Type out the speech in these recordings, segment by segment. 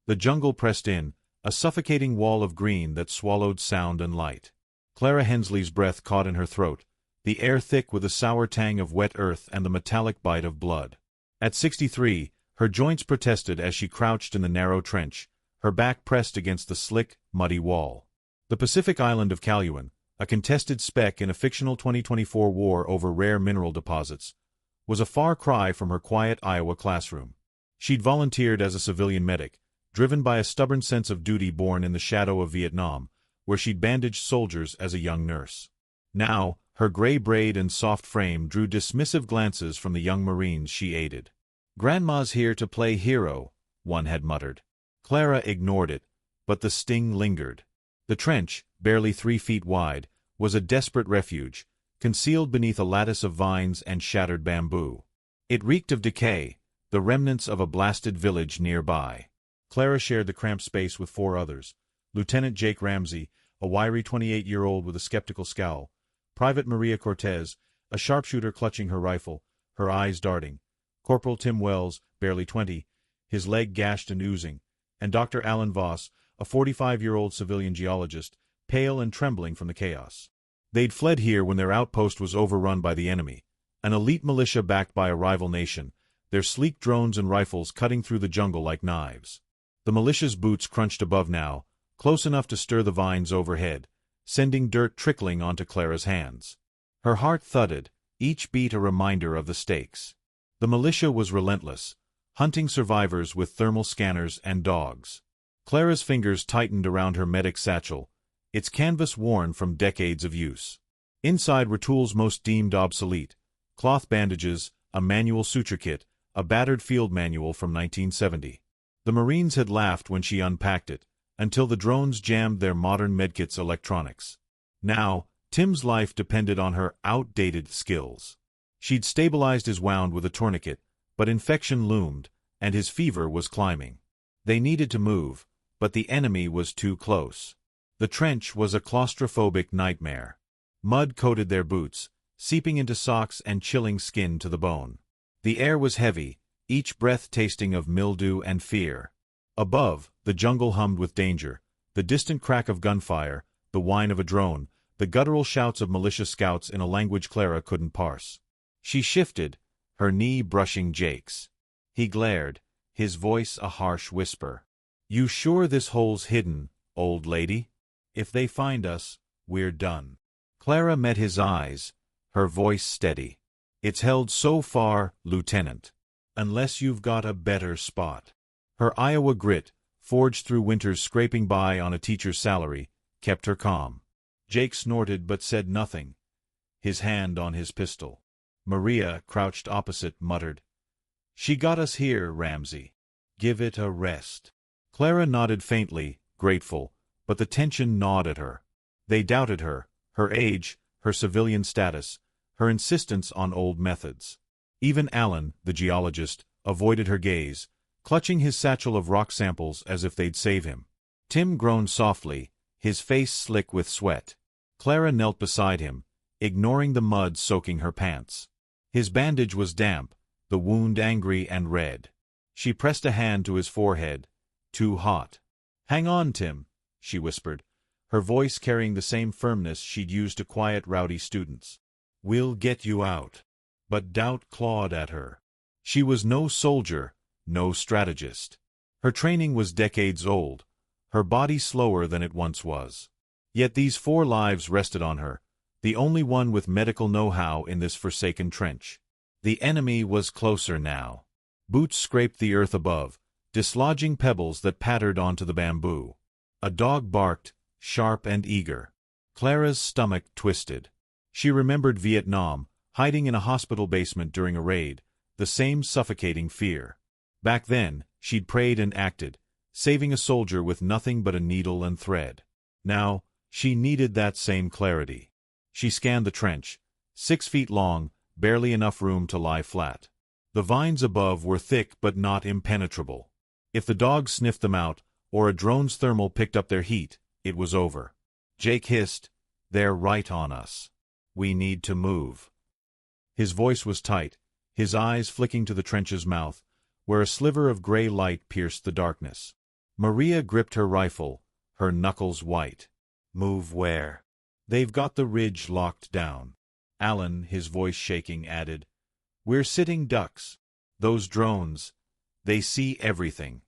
The jungle pressed in, a suffocating wall of green that swallowed sound and light. Clara Hensley's breath caught in her throat, the air thick with the sour tang of wet earth and the metallic bite of blood. At 63, her joints protested as she crouched in the narrow trench, her back pressed against the slick, muddy wall. The Pacific island of Caluan, a contested speck in a fictional 2024 war over rare mineral deposits, was a far cry from her quiet Iowa classroom. She'd volunteered as a civilian medic, driven by a stubborn sense of duty born in the shadow of Vietnam, where she'd bandaged soldiers as a young nurse. Now, her gray braid and soft frame drew dismissive glances from the young Marines she aided. "Grandma's here to play hero," one had muttered. Clara ignored it, but the sting lingered. The trench, barely 3 feet wide, was a desperate refuge, concealed beneath a lattice of vines and shattered bamboo. It reeked of decay, the remnants of a blasted village nearby. Clara shared the cramped space with 4 others: Lieutenant Jake Ramsey, a wiry 28-year-old with a skeptical scowl; Private Maria Cortez, a sharpshooter clutching her rifle, her eyes darting; Corporal Tim Wells, barely 20, his leg gashed and oozing; and Dr. Alan Voss, a 45-year-old civilian geologist, pale and trembling from the chaos. They'd fled here when their outpost was overrun by the enemy, an elite militia backed by a rival nation, their sleek drones and rifles cutting through the jungle like knives. The militia's boots crunched above now, close enough to stir the vines overhead, sending dirt trickling onto Clara's hands. Her heart thudded, each beat a reminder of the stakes. The militia was relentless, hunting survivors with thermal scanners and dogs. Clara's fingers tightened around her medic satchel, its canvas worn from decades of use. Inside were tools most deemed obsolete: cloth bandages, a manual suture kit, a battered field manual from 1970. The Marines had laughed when she unpacked it, until the drones jammed their modern medkit's electronics. Now, Tim's life depended on her outdated skills. She'd stabilized his wound with a tourniquet, but infection loomed, and his fever was climbing. They needed to move, but the enemy was too close. The trench was a claustrophobic nightmare. Mud coated their boots, seeping into socks and chilling skin to the bone. The air was heavy, each breath tasting of mildew and fear. Above, the jungle hummed with danger, the distant crack of gunfire, the whine of a drone, the guttural shouts of militia scouts in a language Clara couldn't parse. She shifted, her knee brushing Jake's. He glared, his voice a harsh whisper. "You sure this hole's hidden, old lady? If they find us, we're done." Clara met his eyes, her voice steady. "It's held so far, Lieutenant. Unless you've got a better spot." Her Iowa grit, forged through winters scraping by on a teacher's salary, kept her calm. Jake snorted but said nothing, his hand on his pistol. Maria, crouched opposite, muttered, "She got us here, Ramsey. Give it a rest." Clara nodded faintly, grateful, but the tension gnawed at her. They doubted her age, her civilian status, her insistence on old methods. Even Alan, the geologist, avoided her gaze, clutching his satchel of rock samples as if they'd save him. Tim groaned softly, his face slick with sweat. Clara knelt beside him, ignoring the mud soaking her pants. His bandage was damp, the wound angry and red. She pressed a hand to his forehead. "Too hot." "Hang on, Tim," she whispered, her voice carrying the same firmness she'd used to quiet rowdy students. "We'll get you out." But doubt clawed at her. She was no soldier, no strategist. Her training was decades old, her body slower than it once was. Yet these 4 lives rested on her, the only one with medical know-how in this forsaken trench. The enemy was closer now. Boots scraped the earth above, dislodging pebbles that pattered onto the bamboo. A dog barked, sharp and eager. Clara's stomach twisted. She remembered Vietnam, hiding in a hospital basement during a raid, the same suffocating fear. Back then, she'd prayed and acted, saving a soldier with nothing but a needle and thread. Now, she needed that same clarity. She scanned the trench, 6 feet long, barely enough room to lie flat. The vines above were thick but not impenetrable. If the dogs sniffed them out, or a drone's thermal picked up their heat, it was over. Jake hissed, "They're right on us. We need to move." His voice was tight, his eyes flicking to the trench's mouth, where a sliver of gray light pierced the darkness. Maria gripped her rifle, her knuckles white. Move where? They've got the ridge locked down. Alan, his voice shaking, added, We're sitting ducks. Those drones, they see everything.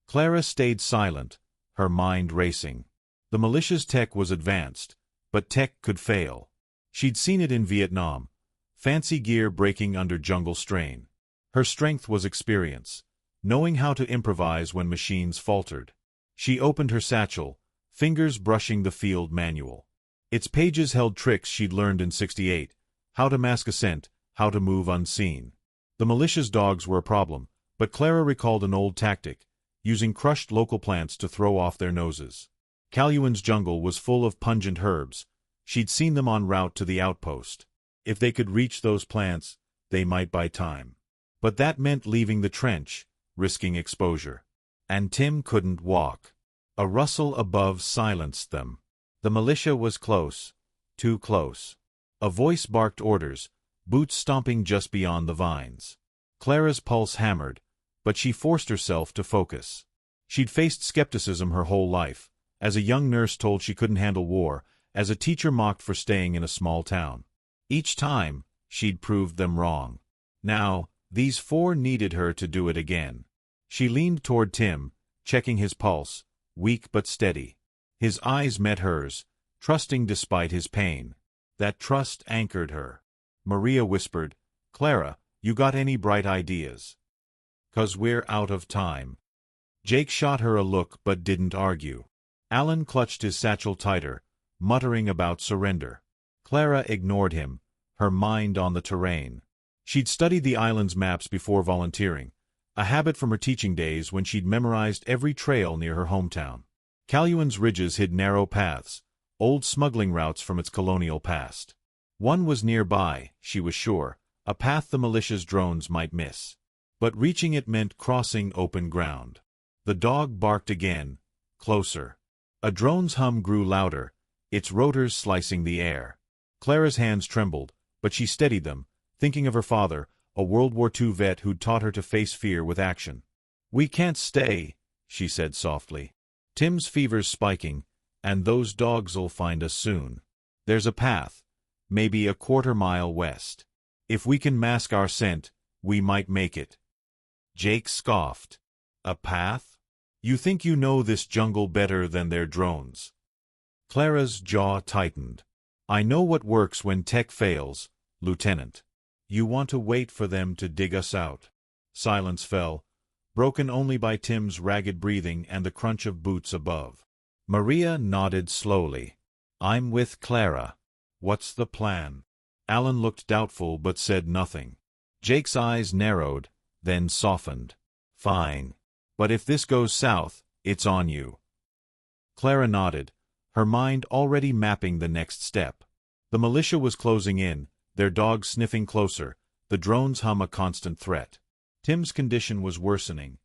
Clara stayed silent, her mind racing. The militia's tech was advanced, but tech could fail. She'd seen it in Vietnam, fancy gear breaking under jungle strain. Her strength was experience, knowing how to improvise when machines faltered. She opened her satchel, fingers brushing the field manual. Its pages held tricks she'd learned in '68, how to mask a scent, how to move unseen. The militia's dogs were a problem, but Clara recalled an old tactic, using crushed local plants to throw off their noses. Caluan's jungle was full of pungent herbs. She'd seen them en route to the outpost. If they could reach those plants, they might buy time. But that meant leaving the trench, risking exposure. And Tim couldn't walk. A rustle above silenced them. The militia was close, too close. A voice barked orders, boots stomping just beyond the vines. Clara's pulse hammered, but she forced herself to focus. She'd faced skepticism her whole life, as a young nurse told she couldn't handle war, as a teacher mocked for staying in a small town. Each time, she'd proved them wrong. Now, these four needed her to do it again. She leaned toward Tim, checking his pulse, weak but steady. His eyes met hers, trusting despite his pain. That trust anchored her. Maria whispered, Clara, you got any bright ideas? 'Cause we're out of time. Jake shot her a look but didn't argue. Alan clutched his satchel tighter, muttering about surrender. Clara ignored him, her mind on the terrain. She'd studied the island's maps before volunteering, a habit from her teaching days when she'd memorized every trail near her hometown. Caluan's ridges hid narrow paths, old smuggling routes from its colonial past. One was nearby, she was sure, a path the militia's drones might miss. But reaching it meant crossing open ground. The dog barked again, closer. A drone's hum grew louder, its rotors slicing the air. Clara's hands trembled, but she steadied them, thinking of her father, a World War II vet who'd taught her to face fear with action. We can't stay, she said softly. Tim's fever's spiking, and those dogs'll find us soon. There's a path, maybe a quarter-mile west. If we can mask our scent, we might make it. Jake scoffed. A path? You think you know this jungle better than their drones? Clara's jaw tightened. I know what works when tech fails, Lieutenant. You want to wait for them to dig us out. Silence fell, broken only by Tim's ragged breathing and the crunch of boots above. Maria nodded slowly. I'm with Clara. What's the plan? Alan looked doubtful but said nothing. Jake's eyes narrowed, then softened. Fine. But if this goes south, it's on you. Clara nodded, her mind already mapping the next step. The militia was closing in, their dogs sniffing closer, the drones hum a constant threat. Tim's condition was worsening,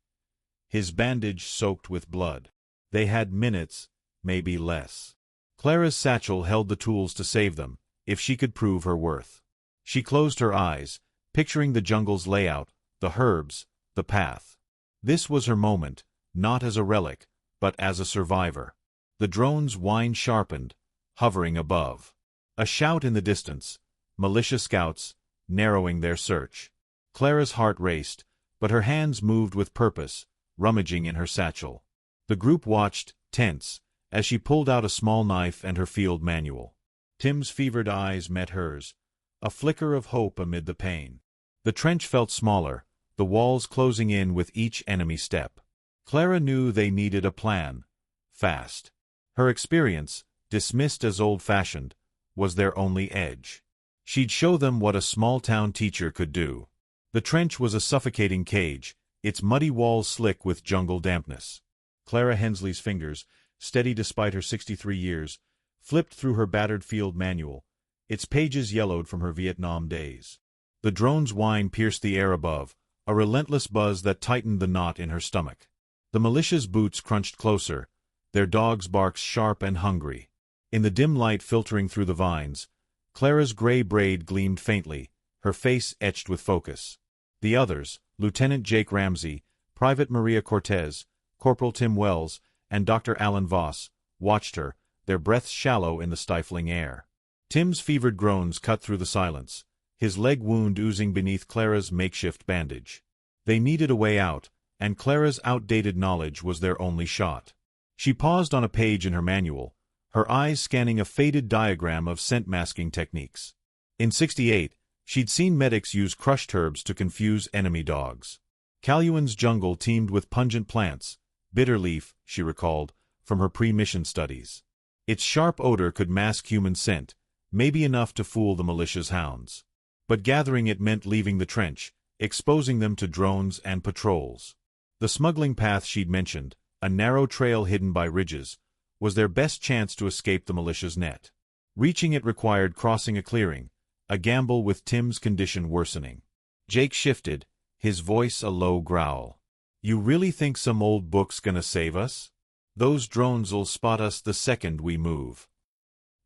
his bandage soaked with blood. They had minutes, maybe less. Clara's satchel held the tools to save them, if she could prove her worth. She closed her eyes, picturing the jungle's layout, the herbs, the path. This was her moment, not as a relic, but as a survivor. The drone's whine sharpened, hovering above. A shout in the distance, militia scouts, narrowing their search. Clara's heart raced, but her hands moved with purpose, rummaging in her satchel. The group watched, tense, as she pulled out a small knife and her field manual. Tim's fevered eyes met hers, a flicker of hope amid the pain. The trench felt smaller, the walls closing in with each enemy step. Clara knew they needed a plan, fast. Her experience, dismissed as old-fashioned, was their only edge. She'd show them what a small-town teacher could do. The trench was a suffocating cage, its muddy walls slick with jungle dampness. Clara Hensley's fingers, steady despite her 63 years, flipped through her battered field manual, its pages yellowed from her Vietnam days. The drone's whine pierced the air above, a relentless buzz that tightened the knot in her stomach. The militia's boots crunched closer, their dogs' barks sharp and hungry. In the dim light filtering through the vines, Clara's gray braid gleamed faintly, her face etched with focus. The others, Lieutenant Jake Ramsey, Private Maria Cortez, Corporal Tim Wells, and Dr. Alan Voss, watched her, their breaths shallow in the stifling air. Tim's fevered groans cut through the silence, his leg wound oozing beneath Clara's makeshift bandage. They needed a way out, and Clara's outdated knowledge was their only shot. She paused on a page in her manual, her eyes scanning a faded diagram of scent-masking techniques. In '68, she'd seen medics use crushed herbs to confuse enemy dogs. Caluan's jungle teemed with pungent plants, bitter leaf, she recalled, from her pre-mission studies. Its sharp odor could mask human scent, maybe enough to fool the militia's hounds. But gathering it meant leaving the trench, exposing them to drones and patrols. The smuggling path she'd mentioned, a narrow trail hidden by ridges, was their best chance to escape the militia's net. Reaching it required crossing a clearing, a gamble with Tim's condition worsening. Jake shifted, his voice a low growl. "You really think some old book's gonna save us? Those drones'll spot us the second we move."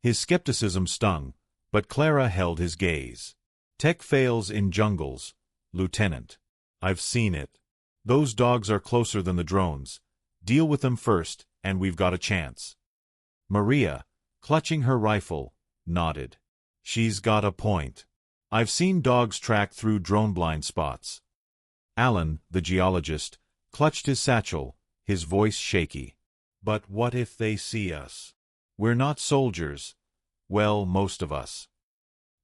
His skepticism stung, but Clara held his gaze. "Tech fails in jungles, Lieutenant. I've seen it. Those dogs are closer than the drones. Deal with them first, and we've got a chance." Maria, clutching her rifle, nodded. "She's got a point. I've seen dogs track through drone blind spots." Alan, the geologist, clutched his satchel, his voice shaky. "But what if they see us? We're not soldiers. Well, most of us."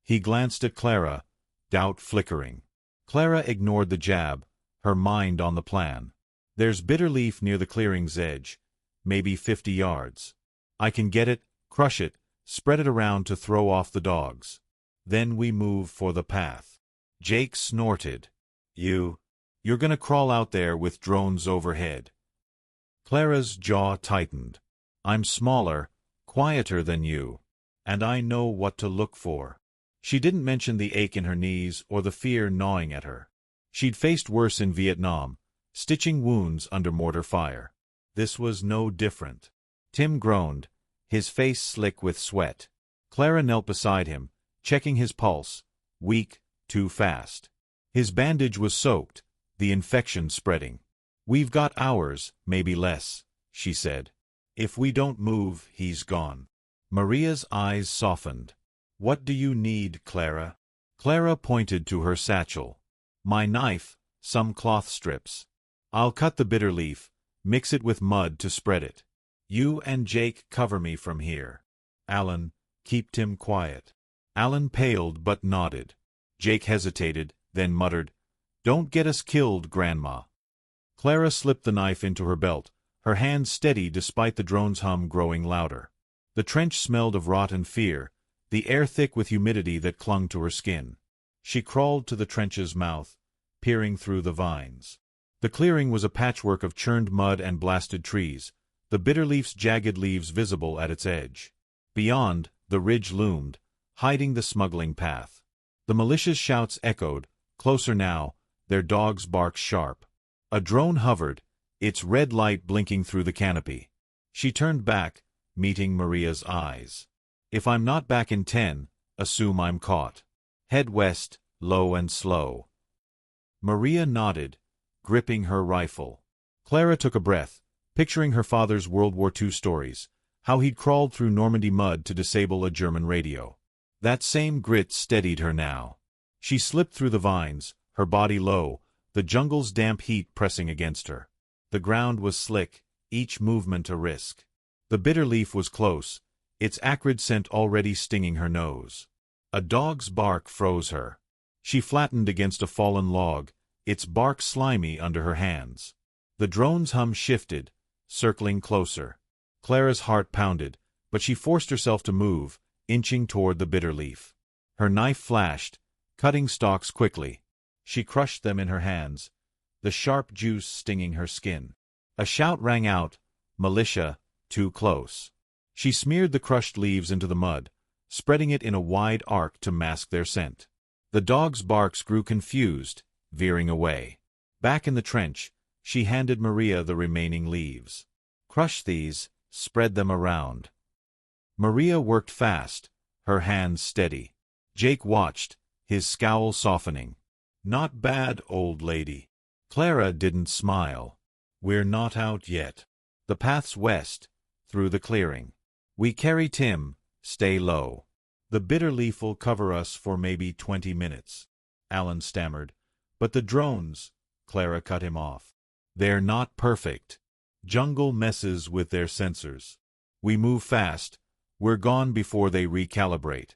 He glanced at Clara, doubt flickering. Clara ignored the jab, her mind on the plan. "There's bitter leaf near the clearing's edge, maybe 50 yards. I can get it, crush it, spread it around to throw off the dogs. Then we move for the path." Jake snorted. You're gonna crawl out there with drones overhead." Clara's jaw tightened. "I'm smaller, quieter than you, and I know what to look for." She didn't mention the ache in her knees or the fear gnawing at her. She'd faced worse in Vietnam, stitching wounds under mortar fire. This was no different. Tim groaned, his face slick with sweat. Clara knelt beside him, checking his pulse, weak, too fast. His bandage was soaked, the infection spreading. "We've got hours, maybe less," she said. "If we don't move, he's gone." Maria's eyes softened. "What do you need, Clara?" Clara pointed to her satchel. "My knife, some cloth strips. I'll cut the bitter leaf, mix it with mud to spread it. You and Jake cover me from here. Alan, keep Tim quiet." Alan paled but nodded. Jake hesitated, then muttered, "Don't get us killed, Grandma." Clara slipped the knife into her belt, her hands steady despite the drone's hum growing louder. The trench smelled of rot and fear, the air thick with humidity that clung to her skin. She crawled to the trench's mouth, peering through the vines. The clearing was a patchwork of churned mud and blasted trees, the bitterleaf's jagged leaves visible at its edge. Beyond, the ridge loomed, hiding the smuggling path. The militia's shouts echoed, closer now, their dogs' barks sharp. A drone hovered, its red light blinking through the canopy. She turned back, meeting Maria's eyes. "If I'm not back in 10, assume I'm caught. Head west, low and slow." Maria nodded, gripping her rifle. Clara took a breath, picturing her father's World War II stories, how he'd crawled through Normandy mud to disable a German radio. That same grit steadied her now. She slipped through the vines, her body low, the jungle's damp heat pressing against her. The ground was slick, each movement a risk. The bitter leaf was close, its acrid scent already stinging her nose. A dog's bark froze her. She flattened against a fallen log, its bark slimy under her hands. The drone's hum shifted, circling closer. Clara's heart pounded, but she forced herself to move, inching toward the bitter leaf. Her knife flashed, cutting stalks quickly. She crushed them in her hands, the sharp juice stinging her skin. A shout rang out, "Militia, too close." She smeared the crushed leaves into the mud, spreading it in a wide arc to mask their scent. The dog's barks grew confused, veering away. Back in the trench, she handed Maria the remaining leaves. "Crush these, spread them around." Maria worked fast, her hands steady. Jake watched, his scowl softening. "Not bad, old lady." Clara didn't smile. We're not out yet. The path's west, through the clearing. We carry Tim, stay low. The bitter leaf will cover us for maybe 20 minutes. Alan stammered. But the drones, Clara cut him off. They're not perfect. Jungle messes with their sensors. We move fast. We're gone before they recalibrate.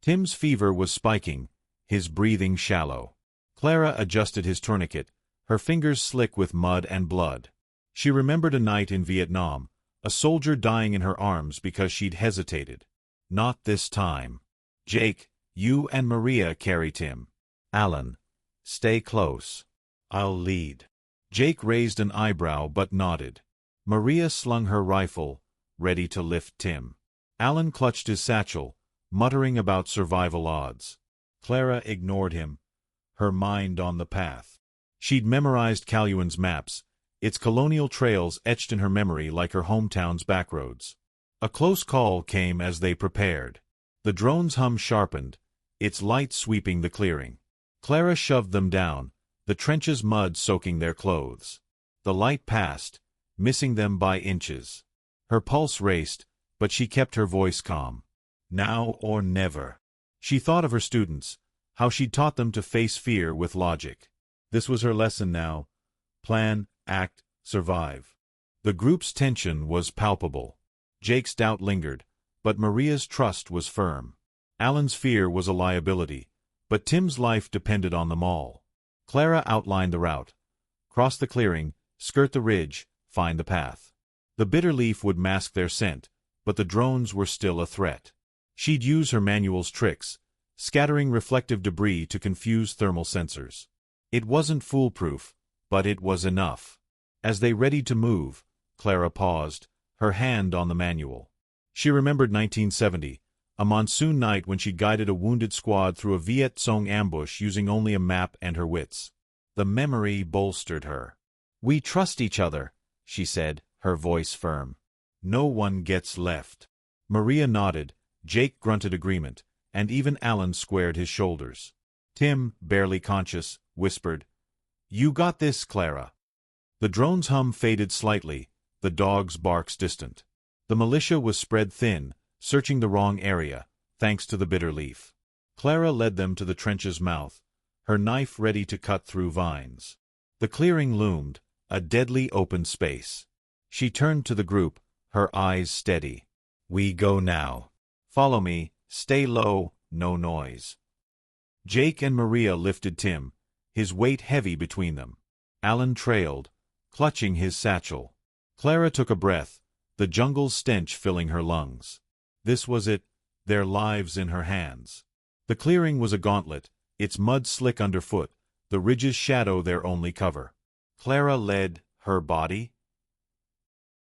Tim's fever was spiking, his breathing shallow. Clara adjusted his tourniquet, her fingers slick with mud and blood. She remembered a night in Vietnam, a soldier dying in her arms because she'd hesitated. Not this time. Jake, you and Maria carry Tim. Alan, stay close. I'll lead. Jake raised an eyebrow but nodded. Maria slung her rifle, ready to lift Tim. Alan clutched his satchel, muttering about survival odds. Clara ignored him, her mind on the path. She'd memorized Caluan's maps, its colonial trails etched in her memory like her hometown's backroads. A close call came as they prepared. The drone's hum sharpened, its light sweeping the clearing. Clara shoved them down, the trench's mud soaking their clothes. The light passed, missing them by inches. Her pulse raced, but she kept her voice calm. Now or never. She thought of her students, how she'd taught them to face fear with logic. This was her lesson now. Plan, act, survive. The group's tension was palpable. Jake's doubt lingered, but Maria's trust was firm. Alan's fear was a liability, but Tim's life depended on them all. Clara outlined the route. Cross the clearing, skirt the ridge, find the path. The bitter leaf would mask their scent, but the drones were still a threat. She'd use her manual's tricks, scattering reflective debris to confuse thermal sensors. It wasn't foolproof, but it was enough. As they readied to move, Clara paused, her hand on the manual. She remembered 1970, a monsoon night when she guided a wounded squad through a Viet Cong ambush using only a map and her wits. The memory bolstered her. "We trust each other," she said, her voice firm. "No one gets left." Maria nodded, Jake grunted agreement, and even Alan squared his shoulders. Tim, barely conscious, whispered, "You got this, Clara." The drone's hum faded slightly, the dog's barks distant. The militia was spread thin, searching the wrong area, thanks to the bitter leaf. Clara led them to the trench's mouth, her knife ready to cut through vines. The clearing loomed, a deadly open space. She turned to the group, her eyes steady. "We go now. Follow me, stay low, no noise." Jake and Maria lifted Tim, his weight heavy between them. Alan trailed, clutching his satchel. Clara took a breath, the jungle's stench filling her lungs. This was it, their lives in her hands. The clearing was a gauntlet, its mud slick underfoot, the ridge's shadow their only cover. Clara led, her body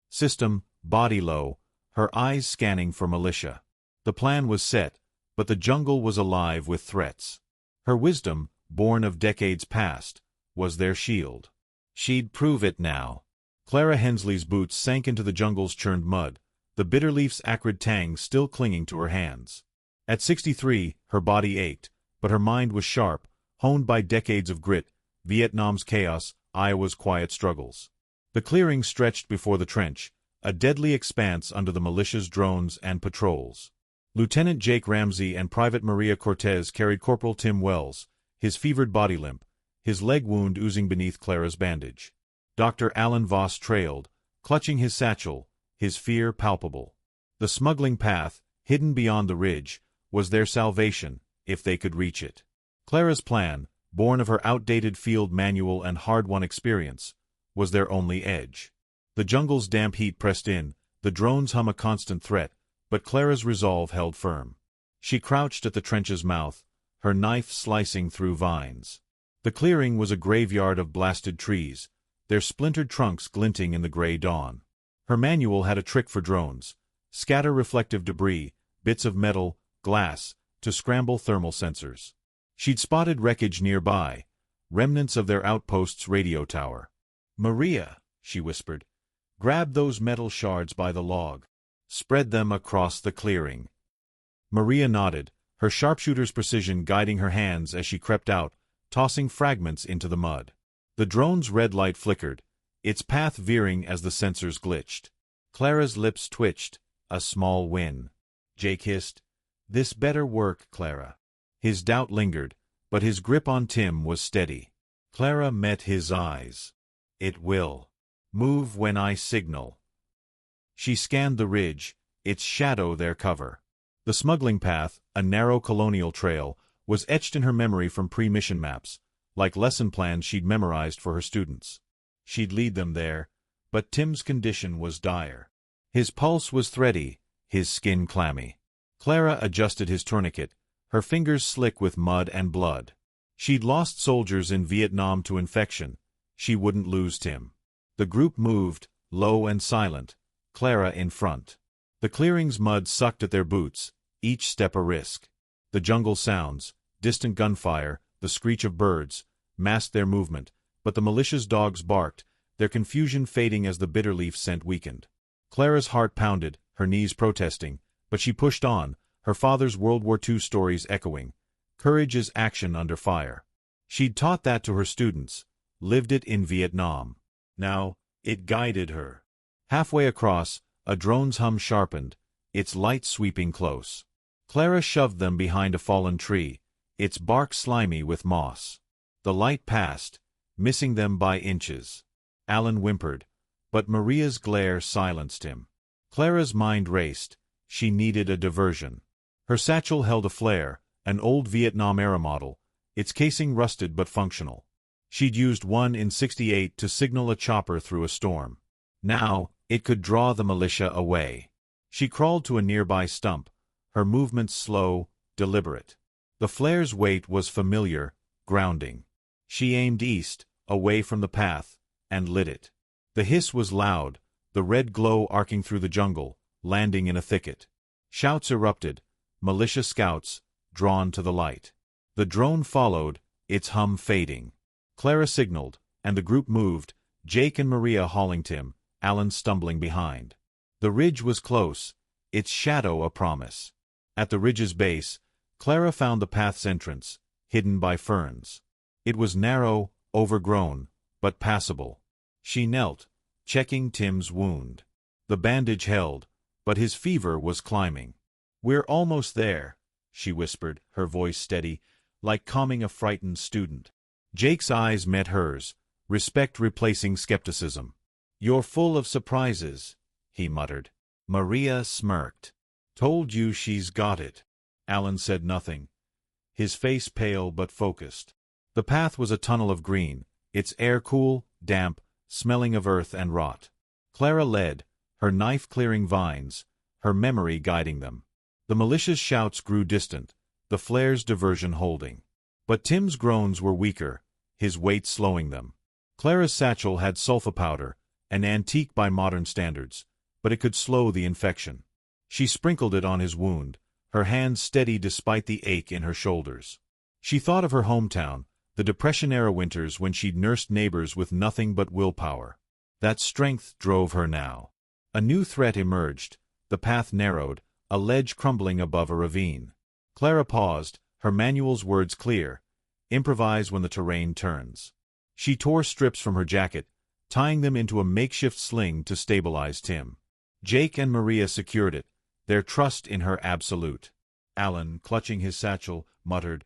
system, body low, her eyes scanning for militia. The plan was set, but the jungle was alive with threats. Her wisdom, born of decades past, was their shield. She'd prove it now. Clara Hensley's boots sank into the jungle's churned mud, the bitter leaf's acrid tang still clinging to her hands. At 63, her body ached, but her mind was sharp, honed by decades of grit, Vietnam's chaos, Iowa's quiet struggles. The clearing stretched before the trench, a deadly expanse under the militia's drones and patrols. Lieutenant Jake Ramsey and Private Maria Cortez carried Corporal Tim Wells, his fevered body limp, his leg wound oozing beneath Clara's bandage. Dr. Alan Voss trailed, clutching his satchel, his fear palpable. The smuggling path, hidden beyond the ridge, was their salvation, if they could reach it. Clara's plan, born of her outdated field manual and hard-won experience, was their only edge. The jungle's damp heat pressed in, the drones hum a constant threat, but Clara's resolve held firm. She crouched at the trench's mouth, her knife slicing through vines. The clearing was a graveyard of blasted trees, their splintered trunks glinting in the gray dawn. Her manual had a trick for drones: scatter reflective debris, bits of metal, glass, to scramble thermal sensors. She'd spotted wreckage nearby, remnants of their outpost's radio tower. "Maria," she whispered, "grab those metal shards by the log. Spread them across the clearing." Maria nodded, her sharpshooter's precision guiding her hands as she crept out, tossing fragments into the mud. The drone's red light flickered, its path veering as the sensors glitched. Clara's lips twitched, a small win. Jake hissed, "This better work, Clara." His doubt lingered, but his grip on Tim was steady. Clara met his eyes. "It will. Move when I signal." She scanned the ridge, its shadow their cover. The smuggling path, a narrow colonial trail, was etched in her memory from pre-mission maps, like lesson plans she'd memorized for her students. She'd lead them there, but Tim's condition was dire. His pulse was thready, his skin clammy. Clara adjusted his tourniquet, her fingers slick with mud and blood. She'd lost soldiers in Vietnam to infection. She wouldn't lose Tim. The group moved, low and silent, Clara in front. The clearing's mud sucked at their boots, each step a risk. The jungle sounds, distant gunfire, the screech of birds, masked their movement, but the militia's dogs barked, their confusion fading as the bitterleaf scent weakened. Clara's heart pounded, her knees protesting, but she pushed on, her father's World War II stories echoing. Courage is action under fire. She'd taught that to her students, lived it in Vietnam. Now, it guided her. Halfway across, a drone's hum sharpened, its light sweeping close. Clara shoved them behind a fallen tree, its bark slimy with moss. The light passed, missing them by inches. Alan whimpered, but Maria's glare silenced him. Clara's mind raced. She needed a diversion. Her satchel held a flare, an old Vietnam-era model, its casing rusted but functional. She'd used one in '68 to signal a chopper through a storm. Now, it could draw the militia away. She crawled to a nearby stump, her movements slow, deliberate. The flare's weight was familiar, grounding. She aimed east, away from the path, and lit it. The hiss was loud, the red glow arcing through the jungle, landing in a thicket. Shouts erupted, militia scouts, drawn to the light. The drone followed, its hum fading. Clara signaled, and the group moved, Jake and Maria hauling Tim, Alan stumbling behind. The ridge was close, its shadow a promise. At the ridge's base, Clara found the path's entrance, hidden by ferns. It was narrow, overgrown, but passable. She knelt, checking Tim's wound. The bandage held, but his fever was climbing. "We're almost there," she whispered, her voice steady, like calming a frightened student. Jake's eyes met hers, respect replacing skepticism. "You're full of surprises," he muttered. Maria smirked. "Told you she's got it." Alan said nothing, his face pale but focused. The path was a tunnel of green, its air cool, damp, smelling of earth and rot. Clara led, her knife clearing vines, her memory guiding them. The militia's shouts grew distant, the flare's diversion holding. But Tim's groans were weaker, his weight slowing them. Clara's satchel had sulfa powder, an antique by modern standards, but it could slow the infection. She sprinkled it on his wound, her hands steady despite the ache in her shoulders. She thought of her hometown, the Depression-era winters when she'd nursed neighbors with nothing but willpower. That strength drove her now. A new threat emerged, the path narrowed, a ledge crumbling above a ravine. Clara paused, her manual's words clear, "Improvise when the terrain turns." She tore strips from her jacket, tying them into a makeshift sling to stabilize Tim. Jake and Maria secured it, their trust in her absolute. Alan, clutching his satchel, muttered,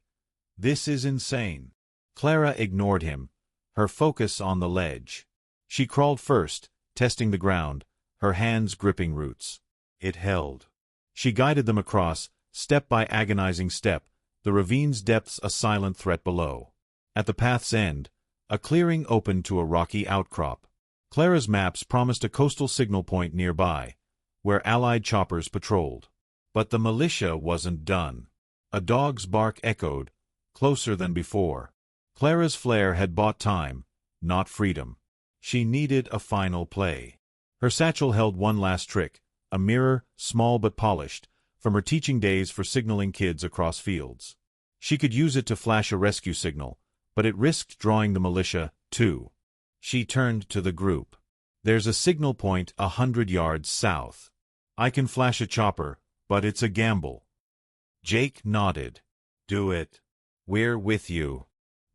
"This is insane." Clara ignored him, her focus on the ledge. She crawled first, testing the ground, her hands gripping roots. It held. She guided them across, step by agonizing step, the ravine's depths a silent threat below. At the path's end, a clearing opened to a rocky outcrop. Clara's maps promised a coastal signal point nearby, where Allied choppers patrolled. But the militia wasn't done. A dog's bark echoed, closer than before. Clara's flare had bought time, not freedom. She needed a final play. Her satchel held one last trick, a mirror, small but polished, from her teaching days for signaling kids across fields. She could use it to flash a rescue signal, but it risked drawing the militia, too. She turned to the group. "There's a signal point 100 yards south. I can flash a chopper, but it's a gamble." Jake nodded. "Do it. We're with you."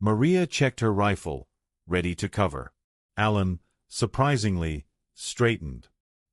Maria checked her rifle, ready to cover. Alan, surprisingly, straightened.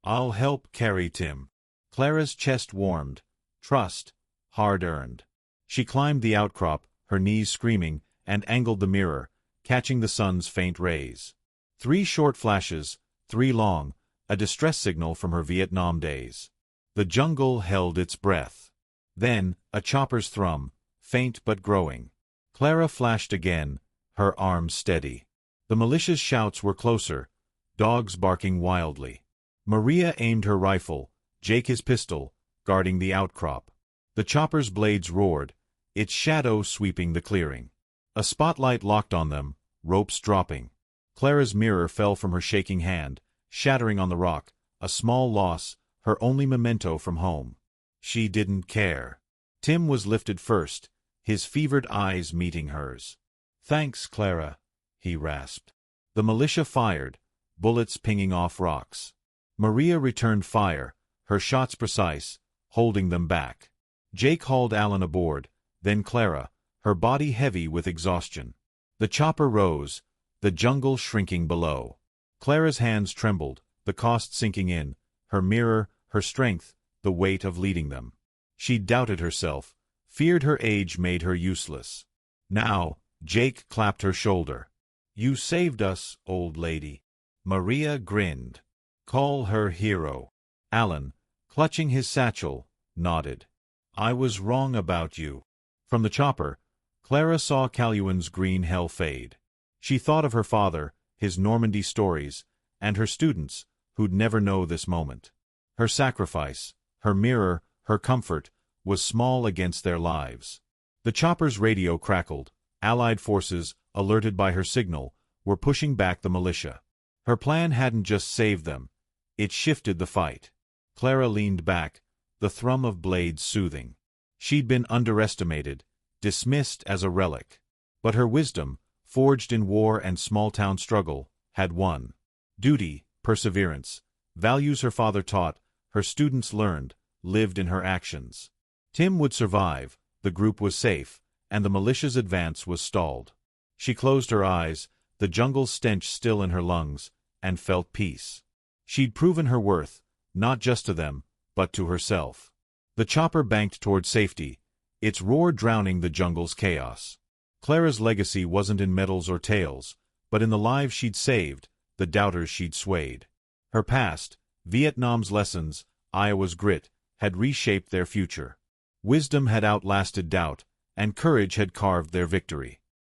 "I'll help carry Tim." Clara's chest warmed. Trust, hard-earned. She climbed the outcrop, her knees screaming, and angled the mirror, catching the sun's faint rays. 3 short flashes, 3 long, a distress signal from her Vietnam days. The jungle held its breath. Then, a chopper's thrum, faint but growing. Clara flashed again, her arms steady. The militia's shouts were closer, dogs barking wildly. Maria aimed her rifle, Jake his pistol, guarding the outcrop. The chopper's blades roared, its shadow sweeping the clearing. A spotlight locked on them, ropes dropping. Clara's mirror fell from her shaking hand, shattering on the rock, a small loss, her only memento from home. She didn't care. Tim was lifted first, his fevered eyes meeting hers. "Thanks, Clara," he rasped. The militia fired, bullets pinging off rocks. Maria returned fire, her shots precise, holding them back. Jake hauled Alan aboard, then Clara, her body heavy with exhaustion. The chopper rose, the jungle shrinking below. Clara's hands trembled, the cost sinking in, her mirror, her strength, the weight of leading them. She doubted herself, feared her age made her useless. Now, Jake clapped her shoulder. "You saved us, old lady." Maria grinned. "Call her hero." Alan, clutching his satchel, nodded. "I was wrong about you." From the chopper, Clara saw Caluan's green hell fade. She thought of her father, his Normandy stories, and her students, who'd never know this moment. Her sacrifice, her mirror, her comfort, was small against their lives. The chopper's radio crackled. Allied forces, alerted by her signal, were pushing back the militia. Her plan hadn't just saved them, it shifted the fight. Clara leaned back, the thrum of blades soothing. She'd been underestimated, dismissed as a relic. But her wisdom, forged in war and small-town struggle, had won. Duty, perseverance, values her father taught, her students learned, lived in her actions. Tim would survive, the group was safe, and the militia's advance was stalled. She closed her eyes, the jungle's stench still in her lungs, and felt peace. She'd proven her worth, not just to them, but to herself. The chopper banked toward safety, its roar drowning the jungle's chaos. Clara's legacy wasn't in medals or tales, but in the lives she'd saved, the doubters she'd swayed. Her past, Vietnam's lessons, Iowa's grit, had reshaped their future. Wisdom had outlasted doubt, and courage had carved their victory.